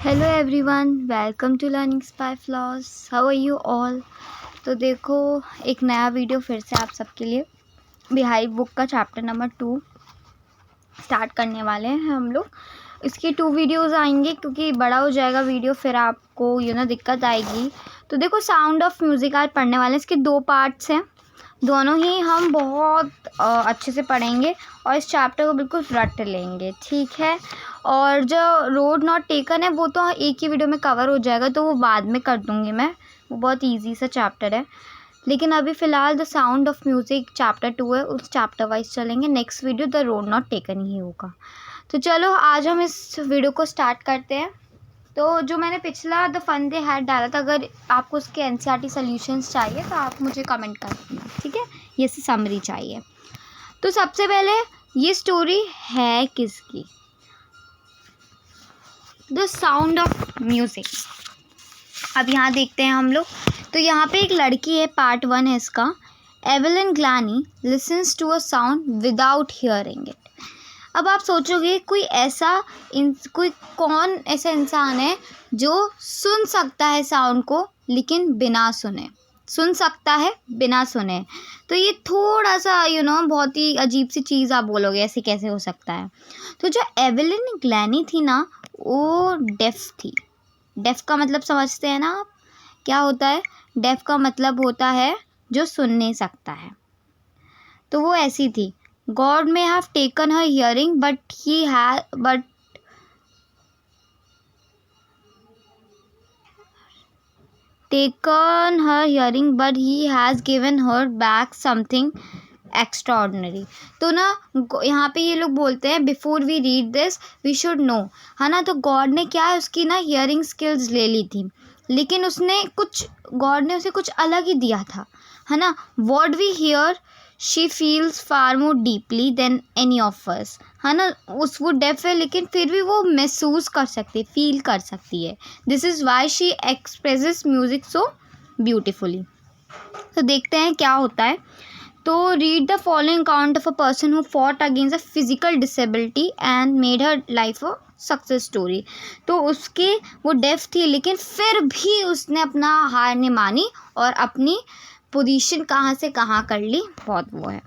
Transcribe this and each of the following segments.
Hello everyone, welcome to learning spy floss. How are you all. तो देखो, एक नया वीडियो फिर से आप सबके लिए बिहाइव बुक का चैप्टर नंबर 2 स्टार्ट करने वाले हैं हम लोग। इसकी 2 वीडियोस आएंगे क्योंकि बड़ा हो जाएगा वीडियो, फिर आपको दिक्कत आएगी। तो देखो, साउंड ऑफ म्यूज़िक आज पढ़ने वाले हैं। इसके 2 पार्ट्स हैं, दोनों ही हम बहुत अच्छे से पढ़ेंगे और इस चैप्टर को बिल्कुल रट लेंगे, ठीक है। और जो रोड नॉट टेकन है वो तो एक ही वीडियो में कवर हो जाएगा, तो वो बाद में कर दूँगी मैं। वो बहुत इजी सा चैप्टर है, लेकिन अभी फ़िलहाल the sound of music chapter 2 है, उस चैप्टर वाइज चलेंगे। Next video the road not taken ही होगा। तो चलो आज हम इस वीडियो को स्टार्ट करते हैं। तो जो मैंने पिछला द फन दे हैड डाला था, अगर आपको उसके एनसीईआरटी सॉल्यूशंस चाहिए तो आप मुझे कमेंट कर देना, ठीक है। ये समरी चाहिए। तो सबसे पहले ये स्टोरी है किसकी? The sound of music. अब यहाँ देखते हैं हम लोग। तो यहाँ पे एक लड़की है, पार्ट 1 है इसका। Evelyn Glennie listens to a sound without hearing it. अब आप सोचोगे कोई कौन ऐसा इंसान है जो सुन सकता है साउंड को लेकिन बिना सुने, सुन सकता है बिना सुने। तो ये थोड़ा सा बहुत ही अजीब सी चीज़ आप बोलोगे, ऐसे कैसे हो सकता है। तो जो एवेलिन ग्लानी थी ना, वो डेफ थी। डेफ का मतलब समझते हैं ना आप, क्या होता है? डेफ का मतलब होता है जो सुन नहीं सकता है। तो वो ऐसी थी। God may have taken her hearing, but he has given her back something extraordinary. तो ना यहाँ पे ये लोग बोलते हैं before we read this we should know, है ना। तो गॉड ने क्या है, उसकी ना हियरिंग स्किल्स ले ली थी, लेकिन गॉड ने उसे कुछ अलग ही दिया था, है ना। What we hear she feels far more deeply than any of us, है ना। वो डेफ है लेकिन फिर भी वो महसूस कर सकती है, फील कर सकती है। This is why she expresses music so beautifully. तो देखते हैं क्या होता है। तो read the following account of a person who fought against a physical disability and made her life a success story. तो वो डेफ थी लेकिन फिर भी उसने अपना हार नहीं मानी और अपनी पोजीशन कहाँ से कहाँ कर ली, बहुत वो है।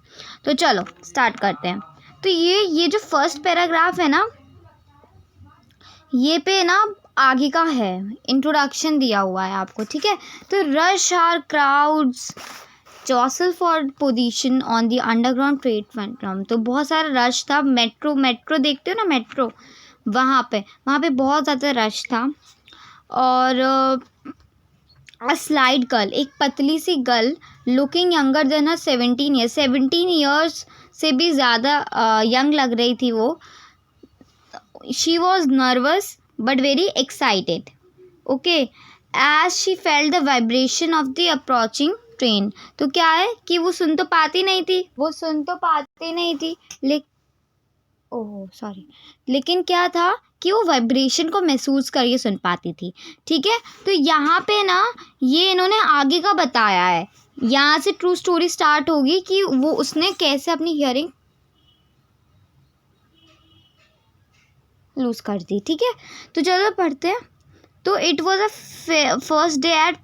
तो चलो स्टार्ट करते हैं। तो ये जो फर्स्ट पैराग्राफ है ना, ये पे ना आगे का है, इंट्रोडक्शन दिया हुआ है आपको, ठीक है। तो rush hour crowds jostle for position on the underground platform. तो बहुत सारा रश था। मेट्रो देखते हो ना, मेट्रो, वहाँ पे बहुत ज़्यादा रश था। और अ स्लाइड गर्ल, एक पतली सी girl, looking younger than her 17 years से भी ज़्यादा यंग लग रही थी वो। She was nervous but very excited, okay, as she felt the vibration of the approaching train. तो क्या है कि वो सुन तो पाती नहीं थी, लेकिन क्या था कि वो वाइब्रेशन को महसूस करके सुन पाती थी, ठीक है। तो यहाँ पे ना ये इन्होंने आगे का बताया है, यहाँ से ट्रू स्टोरी स्टार्ट होगी कि उसने कैसे अपनी हियरिंग लूज कर दी, ठीक है। तो चलो पढ़ते हैं। तो it was a first day at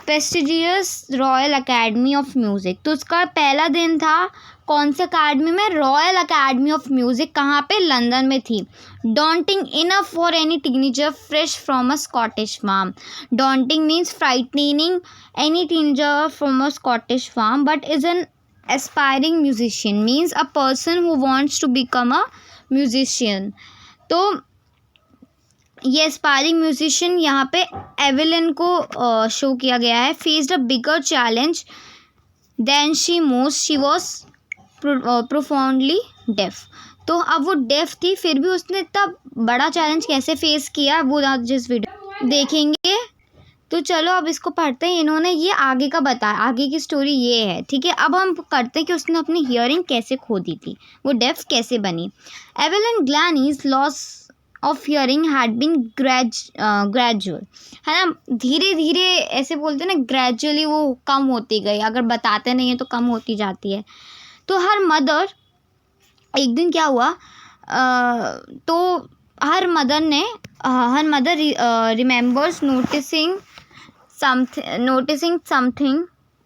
prestigious royal academy of music. तो उसका पहला दिन था कौन से अकेडमी में? Royal academy of music. कहाँ पे? लंदन में थी। Daunting enough for any teenager fresh from a Scottish farm. Daunting means frightening any teenager from a Scottish farm, but is an aspiring musician means a person who wants to become a musician. तो ये aspiring musician यहाँ पे Evelyn को show किया गया है। Faced a bigger challenge than she was profoundly deaf. तो अब वो डेफ थी, फिर भी उसने इतना बड़ा चैलेंज कैसे फेस किया वो आज जिस वीडियो देखेंगे। तो चलो अब इसको पढ़ते हैं। इन्होंने ये आगे का बताया, आगे की स्टोरी ये है, ठीक है। अब हम करते हैं कि उसने अपनी हियरिंग कैसे खो दी थी, वो डेफ कैसे बनी। Evelyn Glennie's loss of hearing had been gradual, है ना। धीरे धीरे ऐसे बोलते हैं ना, ग्रेजुअली वो कम होती गई, अगर बताते नहीं है तो कम होती जाती है। तो हर मदर, एक दिन क्या हुआ, तो her mother remembers noticing something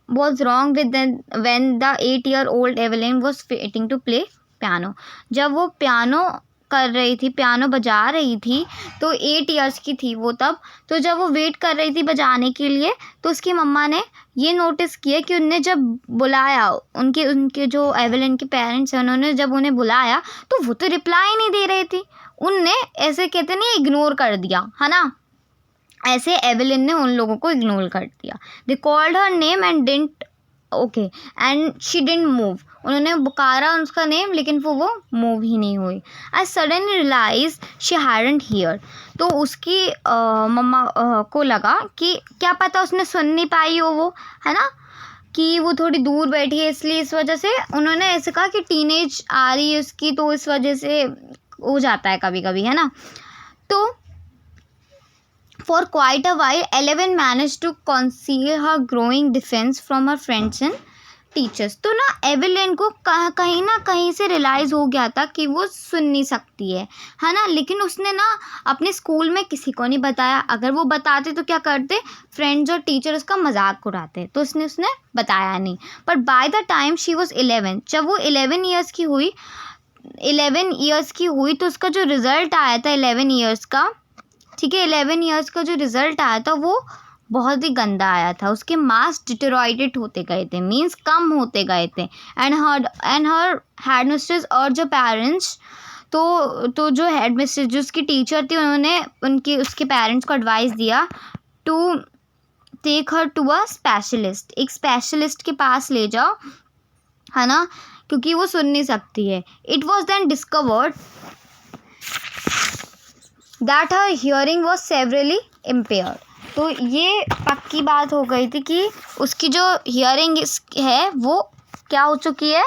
was wrong with them when the 8-year-old Evelyn was waiting to play piano. जब वो पियानो बजा रही थी तो 8 इयर्स की थी वो तब. तो जब वो वेट कर रही थी बजाने के लिए तो उसकी मम्मा ने ये नोटिस किया कि उनने जब बुलाया उनके जो एवेलिन के पेरेंट्स हैं उन्होंने जब उन्हें बुलाया तो वो तो रिप्लाई नहीं दे रही थी. उनने ऐसे कहते नहीं इग्नोर कर दिया है ना, ऐसे एवेलिन ने उन लोगों को इग्नोर कर दिया. They called her name and she didn't move. उन्होंने पुकारा उसका नेम लेकिन वो मूव ही नहीं हुई. I suddenly realise she hadn't hear. तो उसकी मम्मा को लगा कि क्या पता उसने सुन नहीं पाई हो वो, है ना, कि वो थोड़ी दूर बैठी है इसलिए इस वजह से उन्होंने ऐसे कहा कि टीनेज आ रही है उसकी तो इस वजह से हो जाता है कभी कभी, है ना. तो for quite a while Eleven managed to conceal her growing defense from her friends and teachers. तो ना एवेलिन को कहीं ना कहीं से रियलाइज़ हो गया था कि वो सुन नहीं सकती है ना, लेकिन उसने ना अपने स्कूल में किसी को नहीं बताया. अगर वो बताते तो क्या करते, फ्रेंड्स और टीचर उसका मजाक उड़ाते, तो उसने बताया नहीं. पर bye the time she was 11, जब वो 11 ईयर्स की हुई तो उसका जो रिज़ल्ट आया था 11 ईयर्स का, ठीक है, 11 ईयर्स का जो रिज़ल्ट आया था वो बहुत ही गंदा आया था. उसके मार्क्स डिटेरोरेटेड होते गए थे, मीन्स कम होते गए थे. एंड हर हेडमिस्ट्रेस और जो पेरेंट्स तो जो हेडमिस्ट्रेस जो उसकी टीचर थी उन्होंने उसके पेरेंट्स को एडवाइस दिया to take her to a specialist. एक स्पेशलिस्ट के पास ले जाओ, है ना, क्योंकि वो सुन नहीं सकती है. It was then discovered that her hearing was severely impaired. तो ये पक्की बात हो गई थी कि उसकी जो हियरिंग है वो क्या हो चुकी है,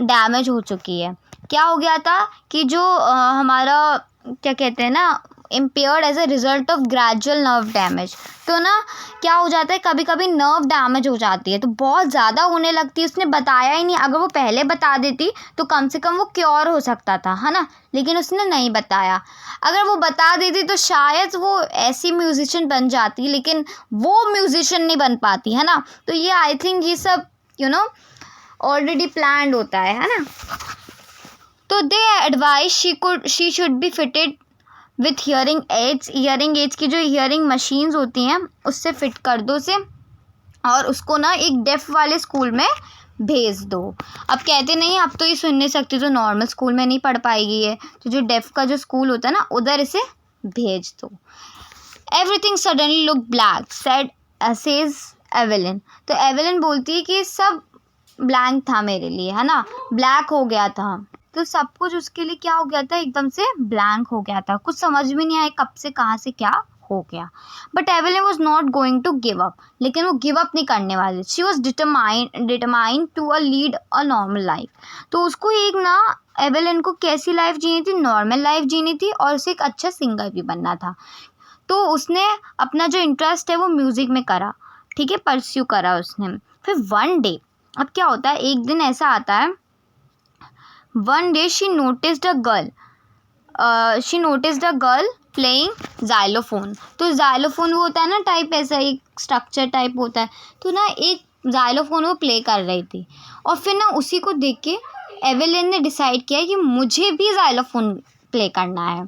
डैमेज हो चुकी है. क्या हो गया था कि जो हमारा क्या कहते हैं ना, impaired as a result of gradual nerve damage. तो ना क्या हो जाता है, कभी कभी नर्व डैमेज हो जाती है तो बहुत ज़्यादा होने लगती है. उसने बताया ही नहीं, अगर वो पहले बता देती तो कम से कम वो क्योर हो सकता था, है ना, लेकिन उसने नहीं बताया. अगर वो बता देती तो शायद वो ऐसी म्यूजिशियन बन जाती, लेकिन वो म्यूजिशियन नहीं बन पाती, है ना. तो ये आई थिंक ये सब ऑलरेडी प्लान्ड होता है ना. तो they advise she should be fitted with hearing aids की जो हियरिंग मशीन्स होती हैं उससे फिट कर दो उसे, और उसको ना एक डेफ वाले स्कूल में भेज दो. अब कहते नहीं अब तो ये सुन नहीं सकती तो नॉर्मल स्कूल में नहीं पढ़ पाएगी है, तो जो डेफ का जो स्कूल होता है ना उधर इसे भेज दो. Everything suddenly look black says Evelyn. तो एवेलिन बोलती है कि सब ब्लैंक था मेरे लिए, है ना, ब्लैक हो गया था. तो सब कुछ उसके लिए क्या हो गया था, एकदम से ब्लैंक हो गया था, कुछ समझ में नहीं आया कब से कहाँ से क्या हो गया. But Evelyn was not going to give up. लेकिन वो गिव अप नहीं करने वाली. She was determined to lead a normal life. तो उसको एक ना एवेलिन को कैसी लाइफ जीनी थी, नॉर्मल लाइफ जीनी थी, और उसे एक अच्छा सिंगर भी बनना था. तो उसने अपना जो इंटरेस्ट है वो म्यूज़िक में करा, ठीक है, परस्यू करा उसने. फिर वन डे, अब क्या होता है, एक दिन ऐसा आता है, one day she noticed a girl playing xylophone. तो जाइलोफोन वो होता है ना टाइप, ऐसा एक स्ट्रक्चर टाइप होता है. तो ना एक जाइलोफोन वो प्ले कर रही थी, और फिर ना उसी को देख के एवेलिन ने डिसाइड किया कि मुझे भी जाइलोफोन प्ले करना है.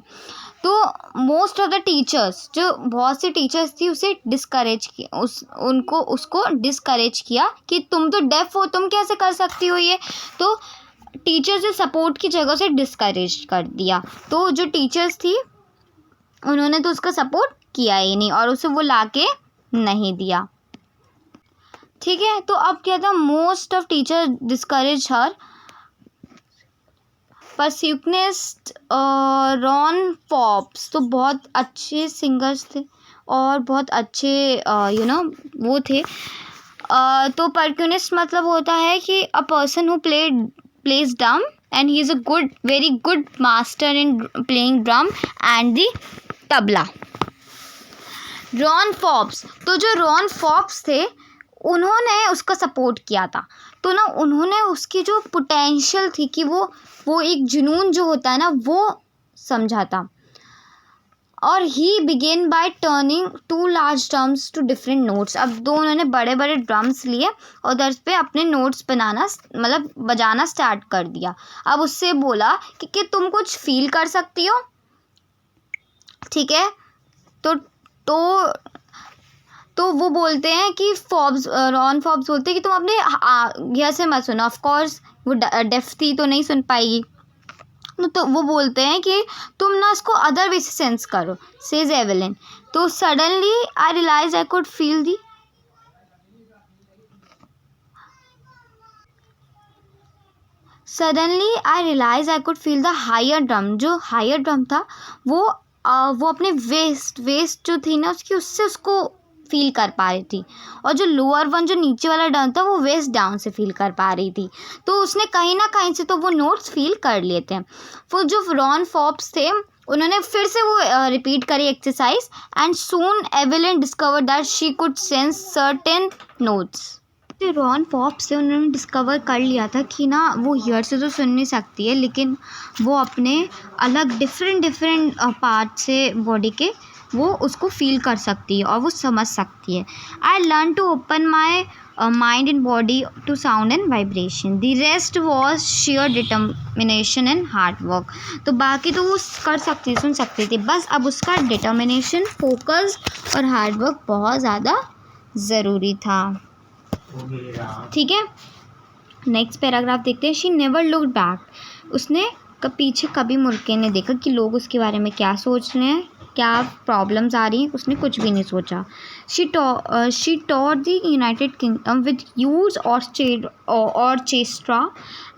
तो मोस्ट ऑफ द टीचर्स, जो बहुत सी टीचर्स थी, उसे डिस्करेज किया, उसको डिस्करेज किया कि तुम तो डेफ हो, तुम कैसे कर सकती हो ये. तो टीचर्स ने सपोर्ट की जगह से डिस्करेज कर दिया. तो जो टीचर्स थी उन्होंने तो उसका सपोर्ट किया ही नहीं और उसे वो लाके नहीं दिया, ठीक है. तो अब क्या था, most of teacher discourage her. Percussionist Ron Forbes तो बहुत अच्छे सिंगर्स थे और बहुत अच्छे वो थे. तो परक्यूनिस्ट मतलब होता है कि अ person who plays drum and he is a very good master in playing drum and the tabla. Ron Forbes, तो जो रॉन फॉब्स थे उन्होंने उसका सपोर्ट किया था। तो ना उन्होंने उसकी जो पोटेंशियल थी कि वो एक जुनून जो होता है ना वो समझा था। और he began by turning 2 large drums to different notes. अब दो उन्होंने बड़े बड़े ड्रम्स लिए और उधर पे अपने नोट्स बनाना मतलब बजाना स्टार्ट कर दिया। अब उससे बोला कि तुम कुछ फील कर सकती हो, ठीक है। तो वो बोलते हैं कि रॉन फॉब्स बोलते हैं कि तुम अपने यहाँ से मत सुनो। ऑफ कोर्स वो डेफ थी तो नहीं सुन पाएगी। तो वो बोलते हैं कि तुम ना इसको अदर वे से सेंस करो, सेज एवेलिन। तो suddenly I realise I could feel the higher drum. जो हायर ड्रम था वो अपने वेस्ट जो थी ना उससे उसको फील कर पा रही थी, और जो लोअर वन जो नीचे वाला ड्रम था वो वेस्ट डाउन से फील कर पा रही थी। तो उसने कहीं ना कहीं से तो वो नोट्स फील कर लिए थे। वो जो रॉन फॉब्स थे उन्होंने फिर से वो रिपीट करी exercise, and soon Evelyn discover that she could sense certain notes. Ron Forbes से उन्होंने डिस्कवर कर लिया था कि ना वो ईयर से तो सुन नहीं सकती है, लेकिन वो अपने अलग डिफरेंट पार्ट से बॉडी के वो उसको फील कर सकती है और वो समझ सकती है। I learn to open my mind and body to sound and vibration. The rest was sheer determination and hard work. तो बाकी तो वो कर सकती सुन सकती थी, बस अब उसका डिटर्मिनेशन, फोकस और हार्ड वर्क बहुत ज़्यादा ज़रूरी था, ठीक है। नेक्स्ट पैराग्राफ देखते हैं। She never looked back. उसने पीछे कभी मुड़ के नहीं देखा कि लोग उसके बारे में क्या सोच रहे हैं, क्या प्रॉब्लम्स आ रही हैं, उसने कुछ भी नहीं सोचा। She tour the United Kingdom with huge orchestra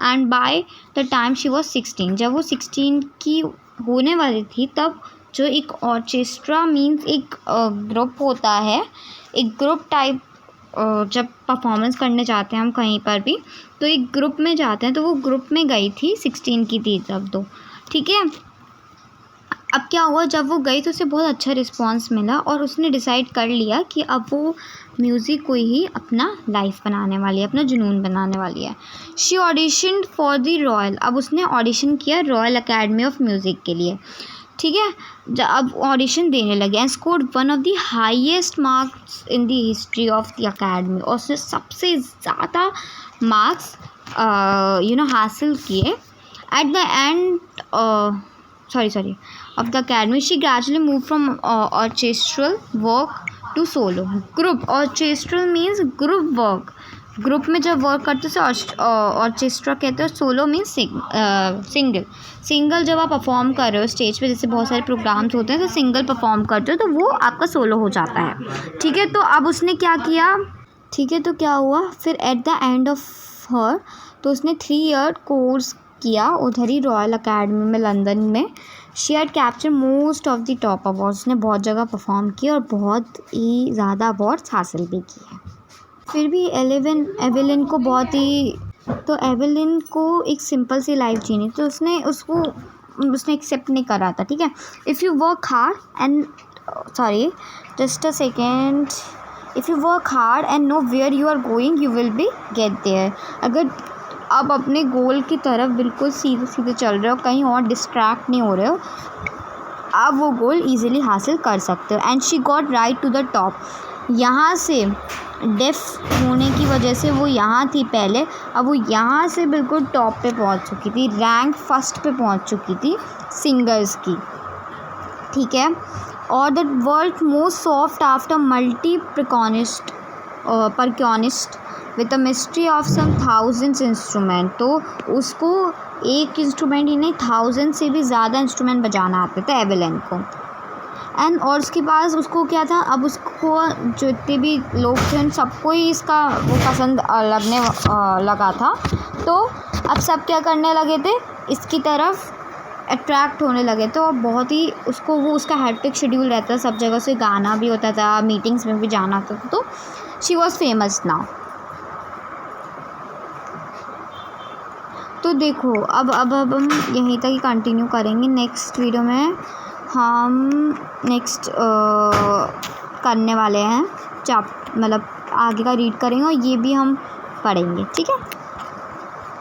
and by the time she was 16। जब वो 16 की होने वाली थी तब जो एक ऑर्केस्ट्रा मीन्स एक ग्रुप होता है, एक ग्रुप टाइप, जब परफॉर्मेंस करने जाते हैं हम कहीं पर भी तो एक ग्रुप में जाते हैं, तो वो ग्रुप में गई थी, 16 की थी तब तो, ठीक है। अब क्या हुआ, जब वो गई तो उसे बहुत अच्छा रिस्पांस मिला और उसने डिसाइड कर लिया कि अब वो म्यूज़िक को ही अपना लाइफ बनाने वाली है, अपना जुनून बनाने वाली है। She audition for the royal. अब उसने ऑडिशन किया रॉयल अकेडमी ऑफ म्यूज़िक के लिए, ठीक है। अब ऑडिशन देने लगे and scored one of the highest marks in the history of the academy. और उसने सबसे ज़्यादा मार्क्स हासिल किए। At the end of the academy, she gradually moved from orchestral work to solo group. Orchestral means group work. Group में जब work करते हैं ऑर्केस्ट्रा कहते हैं, सोलो मीन्स सिंगल जब आप परफॉर्म कर रहे हो स्टेज पे, जैसे बहुत सारे प्रोग्राम्स होते हैं तो सिंगल परफॉर्म करते हो तो वो आपका सोलो हो जाता है, ठीक है। तो अब उसने क्या किया, ठीक है। तो क्या हुआ फिर at the end of her, तो उसने 3 ईयर कोर्स किया उधर ही रॉयल अकेडमी में लंदन में। She had capture most of the top awards. उसने बहुत जगह परफॉर्म किया और बहुत ही ज़्यादा अवार्ड्स हासिल भी किए। फिर भी एवेलिन को बहुत ही, तो एवेलिन को एक सिंपल सी लाइफ जीनी, तो उसने एक्सेप्ट नहीं करा था, ठीक है। If you work hard and know where you are going, you will be get there. अगर आप अपने गोल की तरफ बिल्कुल सीधे चल रहे हो, कहीं और डिस्ट्रैक्ट नहीं हो रहे हो, आप वो गोल ईजिली हासिल कर सकते हो। And she got right to the top. यहाँ से डेफ होने की वजह से वो यहाँ थी पहले, अब वो यहाँ से बिल्कुल टॉप पे पहुँच चुकी थी, रैंक फर्स्ट पे पहुँच चुकी थी सिंगर्स की, ठीक है। और the world most sought after multi percussionist with a mastery of some thousands instrument. तो उसको एक इंस्ट्रूमेंट ही नहीं, 1000 से भी ज़्यादा इंस्ट्रूमेंट बजाना आते थे एवेलिन को। एंड और उसके पास उसको क्या था, अब उसको जितने भी लोग थे उन सबको ही इसका वो पसंद लगने लगा था। तो अब सब क्या करने लगे थे, इसकी तरफ अट्रैक्ट होने लगे थे। और बहुत ही उसका हेक्टिक शेड्यूल रहता था, सब जगह से गाना भी होता था, मीटिंग्स में भी जाना था, तो शी वॉज फेमस नाउ। तो देखो अब हम यहीं तक ही कंटिन्यू करेंगे। नेक्स्ट वीडियो में हम नेक्स्ट करने वाले हैं मतलब आगे का रीड करेंगे और ये भी हम पढ़ेंगे, ठीक है।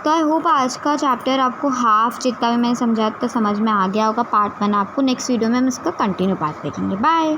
तो आई होप आज का चैप्टर आपको हाफ जितना भी मैंने समझाया तो समझ में आ गया होगा। पार्ट 1 आपको नेक्स्ट वीडियो में हम इसका कंटिन्यू पार्ट देखेंगे। बाय।